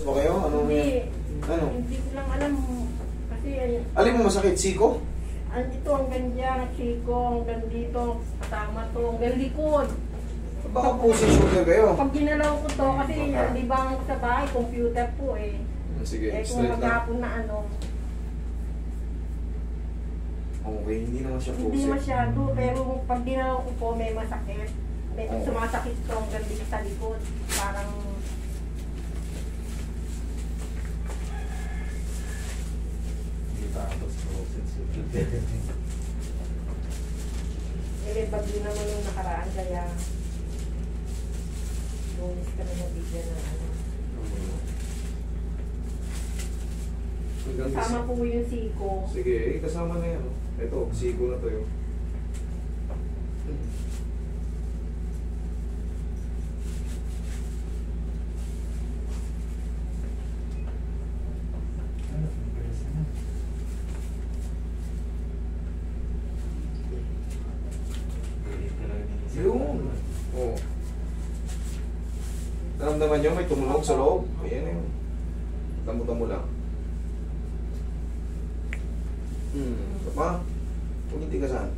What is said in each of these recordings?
Ba kayo? Ano Hindi. Ano? Hindi ko lang alam. Kasi Alin mo masakit? Siko? andito hanggang dyan, siko, hanggang dito, kasama to, hanggang likod. Baka pushing shoulder kayo. Pag ginalaw ko to, kasi libang ko sa bahay, computer po eh. Sige, Eh kung straight lang. maghapon na ano, Okay, hindi naman siya hindi pushing. masyado. Pero pag ginalaw ko po, may masakit. May Oo. sumasakit to hanggang dito sa likod. Parang, bagyo naman yung nakaraan, kaya lumis ka na nabigyan ng ano. Kasama po yung siko. Sige, kasama na yan. Ito, siko na to yun. Yun. Oo. Naramdaman nyo may tumunog sa loob? Ayan na yun. Tamo-tamo lang. Ito pa. Huwag hindi ka saan.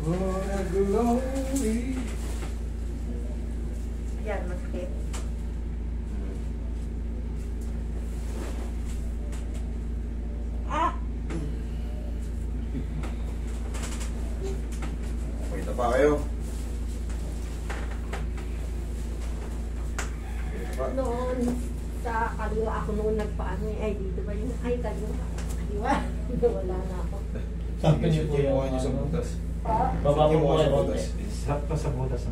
What a glory. Yan, masakit. Ah! Okay na pa kayo. Noon, sa kaliwa ako noon nagpaano eh. Ay, dito ba yun? Ay, kaliwa. Kaliwa. Wala na ako. Sige, niyo po yung mukha niyo sa butas. Baba Sige, mo mukha muna sa yung butas. Sarap pa sa butas.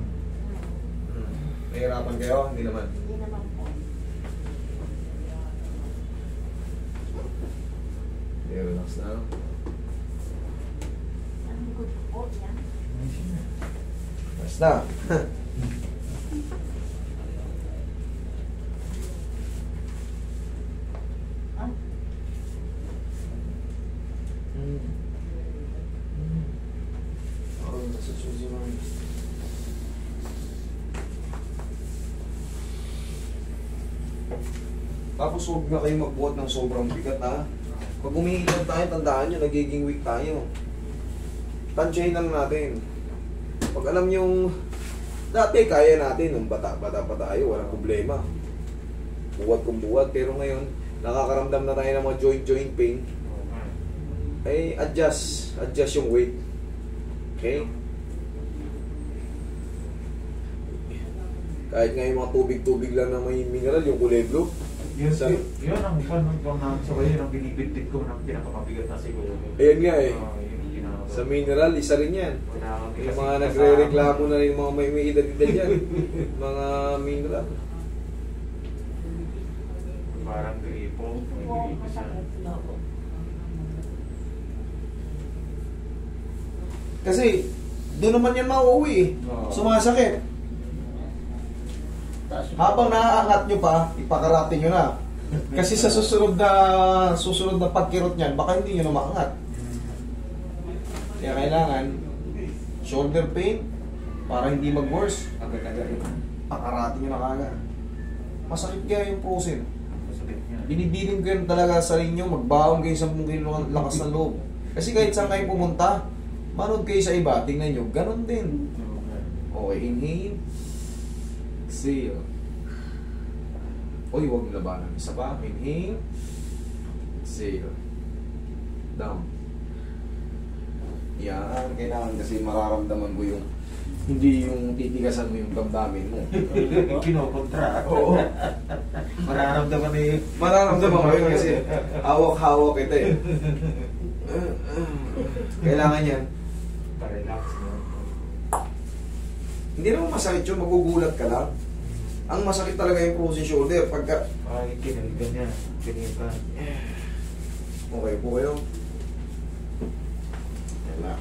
Nahihirapan kayo? Hindi naman. Hindi naman po. Okay, relax na. Ang good po yan. Relax na. Ah, Oh, nasa susi mo. Tapos huwag na kayo magbuhat ng sobrang bigat ha. Pag umiilan tayo, tandaan nyo, nagiging weak tayo. Tansyahin lang natin. Pag alam yung dati kaya natin, nung bata pa tayo, walang problema. Buhat kung buhat, pero ngayon, nakakaramdam na tayo ng mga joint pain. Ay, adjust yung weight. Okay? Kahit nga yung mga tubig-tubig lang na may mineral, yung kulay blue. Yun ang panon ko na sa yun ang binibigtit ko ng pinakamabigat na siguro. Ayan nga eh. Yun ang Sa mineral, isa rin yan. Yung Yung mga nagre-reklamo na rin, mga may edad-edad yan. Mga mineral. Parang gripo. ito po, masakit. Kasi, doon naman yan mauuwi eh. Sumasakit. Habang naaangat nyo pa, ipakarate nyo na. Kasi sa susunod na pagkirot nyan, baka hindi nyo na maangat. Kaya kailangan, shoulder pain, para hindi mag-worse, agad-agad. Pakarate nyo na kagad. Masakit kaya yung frozen. Binibiling ko yan talaga sa inyo, magbaon kayo 10 kilo ng lakas ng loob. Kasi kahit saan kayo pumunta, manood kayo sa iba, tingnan nyo, ganun din. Okay, inhale. Exhale. Uy, huwag labanan. Isa pa, inhale. Exhale. Down. Yan, kailangan kasi mararamdaman mo yung hindi yung titigasan mo yung damdamin mo. Kinokontra. Oo. Mararamdaman eh. Mararamdaman mo yun kasi hawak-hawak ito eh. Kailangan yan. Pa-relax mo. Hindi naman masakit yun, magugulat ka lang. Ang masakit talaga yung frozen shoulder pagka... Ay, kinaligan niya. Kinipan. Okay po kayo. Wala.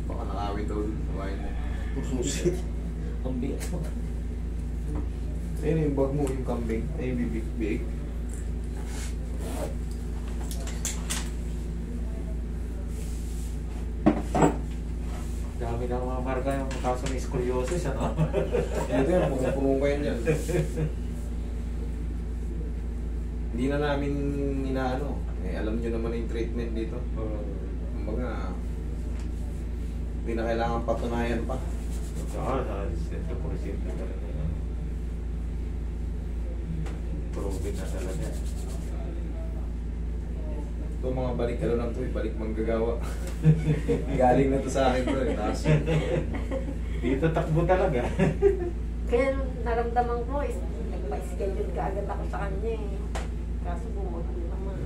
Baka nakawin daw dun. Kawain mo. Pusit. Ang bigat mo. Ayun yung bag mo, yung kambing. Ay, yung bibig-big. Dami na mga marka yung kaso ng scoliosis, ano? Ito yan, punong-punong ko yan yan. Hindi na namin inaano. Eh, alam nyo naman yung treatment dito. Kumbaga, hindi na kailangan patunayan pa. Ito po simple talaga. Proven na talaga. Ito mga balik ano lang to eh, balik manggagawa. Galing na to sa akin to eh. Tapos, Dito takbo talaga. Kaya nung naramdaman ko, nagpa-schedule ka agad ako sa kanya eh. Kaso bumagod naman.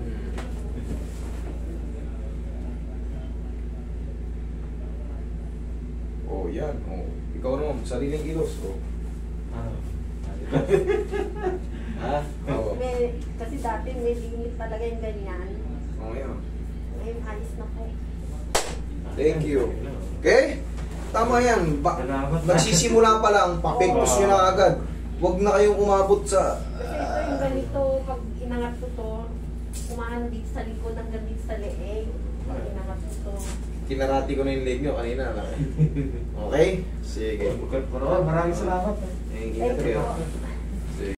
oh yan, oh. Ikaw naman, sariling kilos. Oh. Ano? Ha? Oo. Kasi dati may limit talaga yung ganyan. Oh, yan. Ngayon ayos na po. Thank you. Okay? Tama yan. Salamat. Nagsisimula pa lang, papektos nyo na agad. Huwag na kayong umabot sa... Kasi ito yung ganito, pag inangat ko to, umahan dito sa likod hanggang dito sa leeg. Pag inangat ko to. Kinarati ko na yung leg nyo kanina. Okay? Sige. Maraming salamat. Ingat kayo.